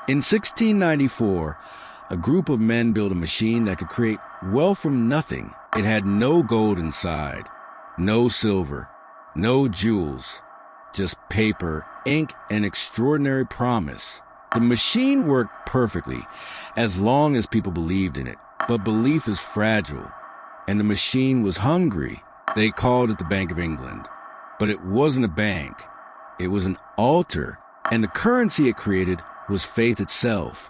In 1694, a group of men built a machine that could create wealth from nothing. It had no gold inside, no silver, no jewels, just paper, ink, and extraordinary promise. The machine worked perfectly, as long as people believed in it. But belief is fragile, and the machine was hungry. They called it the Bank of England. But it wasn't a bank. It was an altar, and the currency it created was faith itself.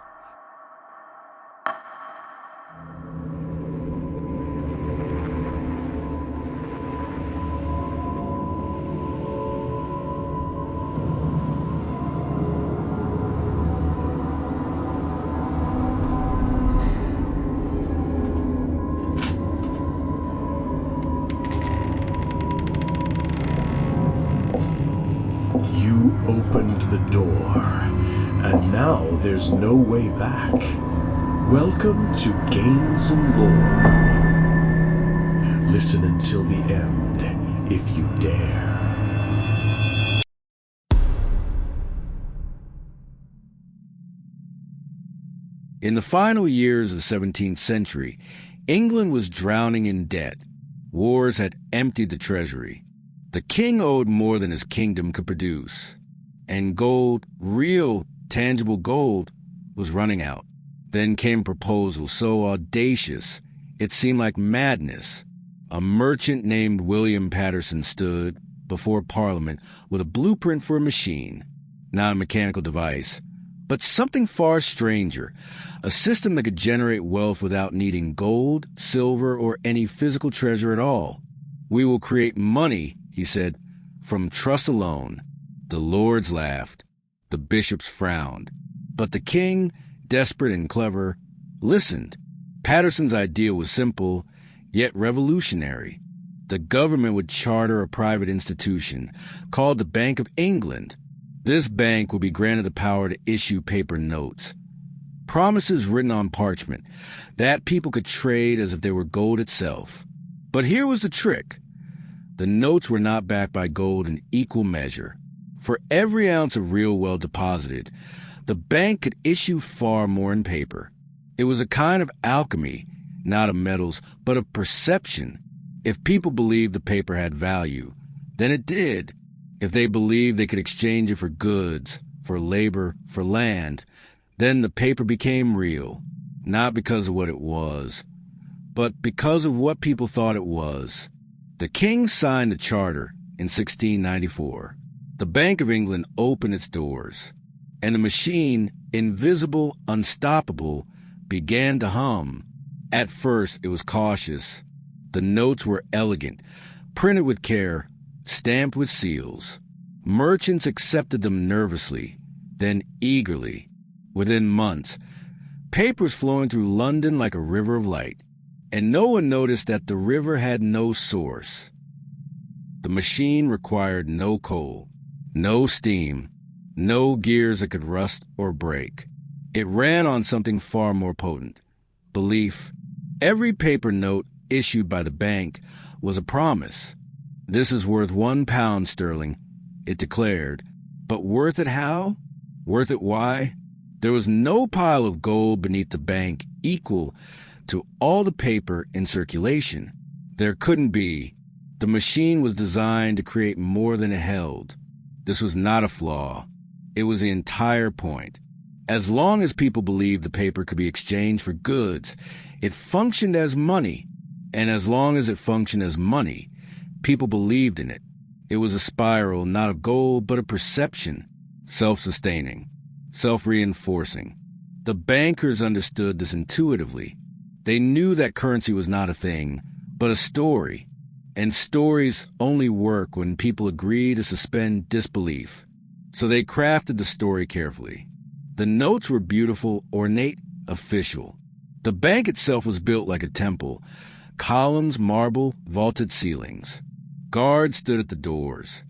You opened the door, and now there's no way back. Welcome to Gains and Lore. Listen until the end, if you dare. In the final years of the 17th century, England was drowning in debt. Wars had emptied the treasury. The king owed more than his kingdom could produce. And gold, real, tangible gold, was running out. Then came a proposal so audacious, it seemed like madness. A merchant named William Patterson stood before Parliament with a blueprint for a machine. Not a mechanical device, but something far stranger. A system that could generate wealth without needing gold, silver, or any physical treasure at all. We will create money, he said, from trust alone. The lords laughed. The bishops frowned. But the king, desperate and clever, listened. Patterson's idea was simple, yet revolutionary. The government would charter a private institution called the Bank of England. This bank would be granted the power to issue paper notes. Promises written on parchment that people could trade as if they were gold itself. But here was the trick. The notes were not backed by gold in equal measure. For every ounce of real wealth deposited, the bank could issue far more in paper. It was a kind of alchemy, not of metals, but of perception. If people believed the paper had value, then it did. If they believed they could exchange it for goods, for labor, for land, then the paper became real, not because of what it was, but because of what people thought it was. The king signed the charter in 1694. The Bank of England opened its doors, and the machine, invisible, unstoppable, began to hum. At first, it was cautious. The notes were elegant, printed with care, stamped with seals. Merchants accepted them nervously, then eagerly. Within months, paper was flowing through London like a river of light, and no one noticed that the river had no source. The machine required no coal, no steam, no gears that could rust or break. It ran on something far more potent, belief. Every paper note issued by the bank was a promise. This is worth £1 sterling, it declared. But worth it how? Worth it why? There was no pile of gold beneath the bank equal to all the paper in circulation. There couldn't be. The machine was designed to create more than it held. This was not a flaw. It was the entire point. As long as people believed the paper could be exchanged for goods, it functioned as money. And as long as it functioned as money, people believed in it. It was a spiral not of gold, but of perception, self-sustaining, self-reinforcing. The bankers understood this intuitively. They knew that currency was not a thing, but a story. And stories only work when people agree to suspend disbelief. So they crafted the story carefully. The notes were beautiful, ornate, official. The bank itself was built like a temple. Columns, marble, vaulted ceilings. Guards stood at the doors.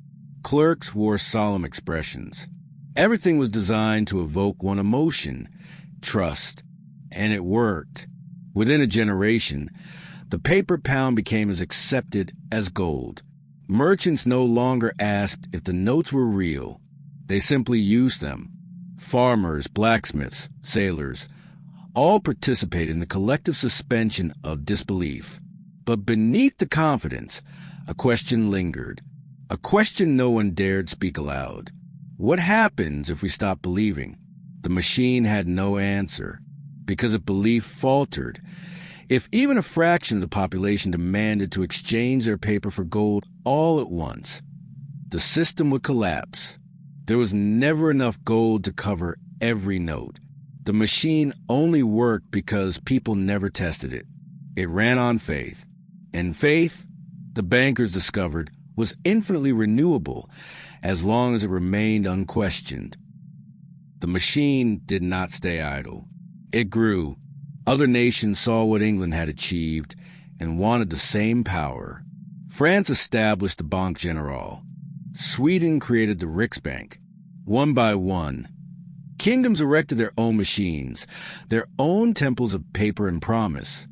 Clerks wore solemn expressions. Everything was designed to evoke one emotion, trust. And it worked. Within a generation, the paper pound became as accepted as gold. Merchants no longer asked if the notes were real. They simply used them. Farmers, blacksmiths, sailors, all participated in the collective suspension of disbelief. But beneath the confidence, a question lingered, a question no one dared speak aloud. What happens if we stop believing? The machine had no answer, because if belief faltered, if even a fraction of the population demanded to exchange their paper for gold all at once, the system would collapse. There was never enough gold to cover every note. The machine only worked because people never tested it. It ran on faith. And faith, the bankers discovered, was infinitely renewable as long as it remained unquestioned. The machine did not stay idle. It grew. Other nations saw what England had achieved and wanted the same power. France established the Banque Generale. Sweden created the Riksbank. One by one, kingdoms erected their own machines, their own temples of paper and promise.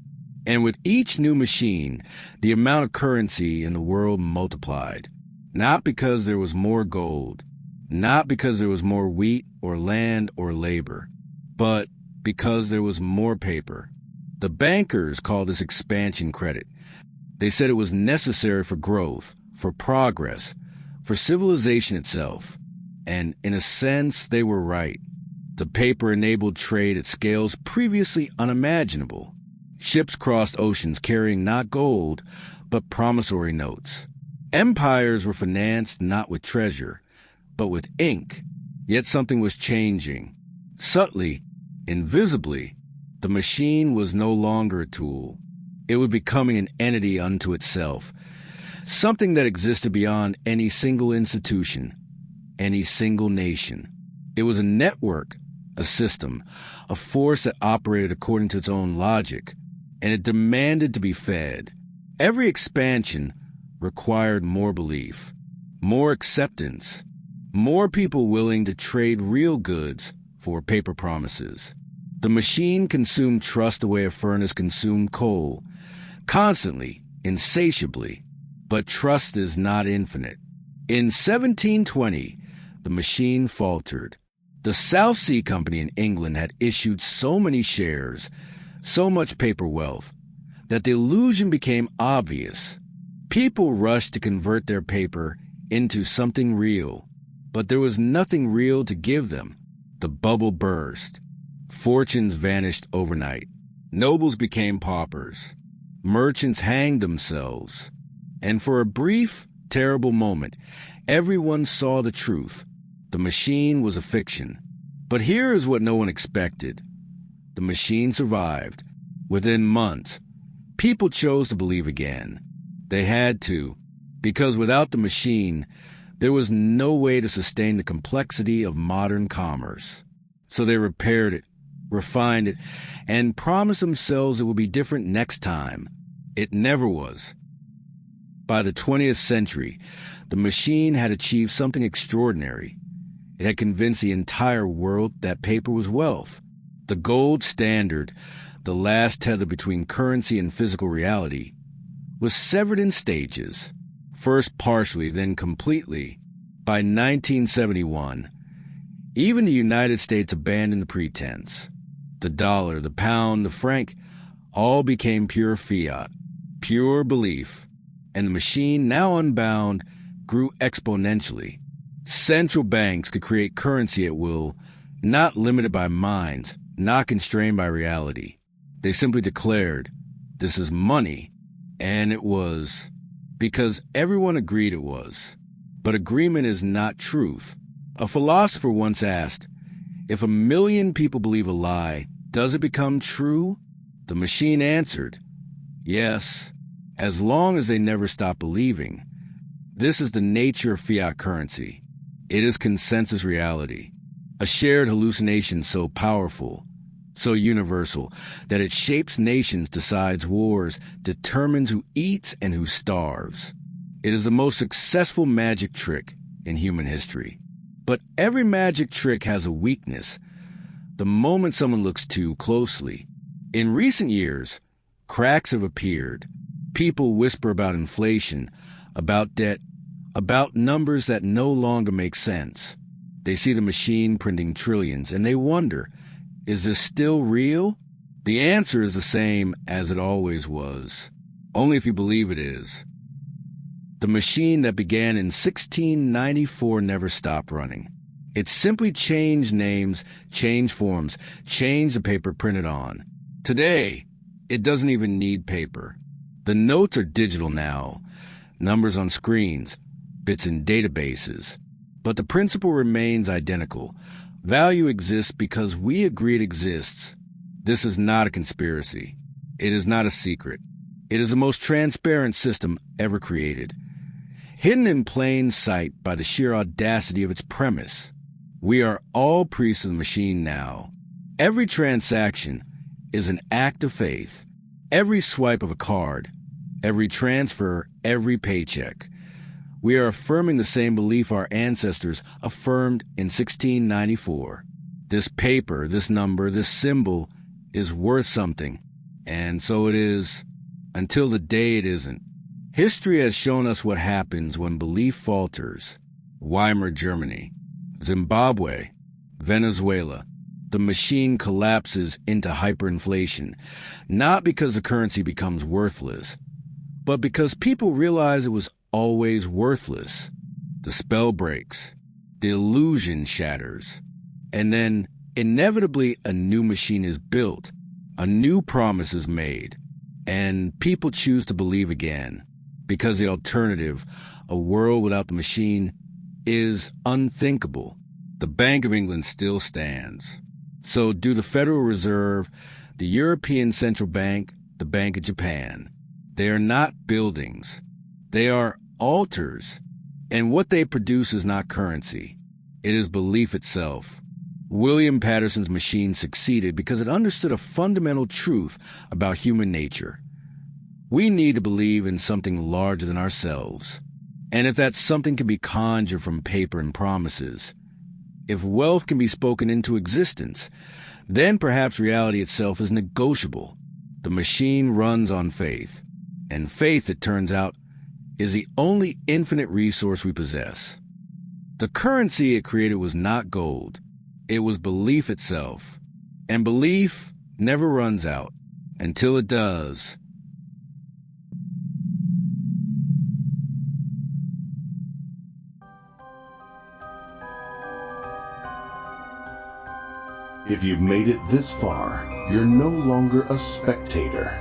And with each new machine, the amount of currency in the world multiplied. Not because there was more gold, not because there was more wheat or land or labor, but because there was more paper. The bankers called this expansion credit. They said it was necessary for growth, for progress, for civilization itself. And in a sense, they were right. The paper enabled trade at scales previously unimaginable. Ships crossed oceans carrying not gold, but promissory notes. Empires were financed not with treasure, but with ink. Yet something was changing. Subtly, invisibly, the machine was no longer a tool. It was becoming an entity unto itself, something that existed beyond any single institution, any single nation. It was a network, a system, a force that operated according to its own logic, and it demanded to be fed. Every expansion required more belief, more acceptance, more people willing to trade real goods for paper promises. The machine consumed trust the way a furnace consumed coal, constantly, insatiably, but trust is not infinite. In 1720, the machine faltered. The South Sea Company in England had issued so many shares, so much paper wealth, that the illusion became obvious. People rushed to convert their paper into something real, but there was nothing real to give them. The bubble burst. Fortunes vanished overnight. Nobles became paupers. Merchants hanged themselves. And for a brief, terrible moment, everyone saw the truth. The machine was a fiction. But here is what no one expected. The machine survived. Within months, people chose to believe again. They had to, because without the machine, there was no way to sustain the complexity of modern commerce. So they repaired it, refined it, and promised themselves it would be different next time. It never was. By the 20th century, the machine had achieved something extraordinary. It had convinced the entire world that paper was wealth. The gold standard, the last tether between currency and physical reality, was severed in stages, first partially, then completely. By 1971, even the United States abandoned the pretense. The dollar, the pound, the franc, all became pure fiat, pure belief, and the machine, now unbound, grew exponentially. Central banks could create currency at will, not limited by minds, not constrained by reality. They simply declared, "This is money," and it was, because everyone agreed it was. But agreement is not truth. A philosopher once asked, if 1 million people believe a lie, does it become true? The machine answered, yes, as long as they never stop believing. This is the nature of fiat currency. It is consensus reality, a shared hallucination so powerful, so universal, that it shapes nations, decides wars, determines who eats and who starves. It is the most successful magic trick in human history. But every magic trick has a weakness. The moment someone looks too closely. In recent years, cracks have appeared. People whisper about inflation, about debt, about numbers that no longer make sense. They see the machine printing trillions, and they wonder, is this still real? The answer is the same as it always was, only if you believe it is. The machine that began in 1694 never stopped running. It simply changed names, changed forms, changed the paper printed on. Today, it doesn't even need paper. The notes are digital now, numbers on screens, bits in databases. But the principle remains identical. Value exists because we agree it exists. This is not a conspiracy. It is not a secret. It is the most transparent system ever created, hidden in plain sight by the sheer audacity of its premise. We are all priests of the machine now. Every transaction is an act of faith. Every swipe of a card, every transfer, every paycheck. We are affirming the same belief our ancestors affirmed in 1694. This paper, this number, this symbol is worth something, and so it is until the day it isn't. History has shown us what happens when belief falters. Weimar Germany, Zimbabwe, Venezuela. The machine collapses into hyperinflation, not because the currency becomes worthless, but because people realize it was always worthless. The spell breaks, the illusion shatters, and then inevitably a new machine is built, a new promise is made, and people choose to believe again, because the alternative, a world without the machine, is unthinkable. The Bank of England still stands. So do the Federal Reserve, the European Central Bank, the Bank of Japan. They are not buildings. They are altars. And what they produce is not currency. It is belief itself. William Patterson's machine succeeded because it understood a fundamental truth about human nature. We need to believe in something larger than ourselves. And if that something can be conjured from paper and promises, if wealth can be spoken into existence, then perhaps reality itself is negotiable. The machine runs on faith. And faith, it turns out, is the only infinite resource we possess. The currency it created was not gold. It was belief itself. And belief never runs out until it does. If you've made it this far, you're no longer a spectator.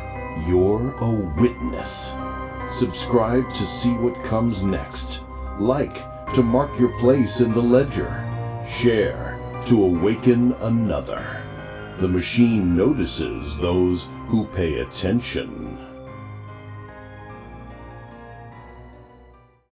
You're a witness. Subscribe to see what comes next. Like to mark your place in the ledger. Share to awaken another. The machine notices those who pay attention.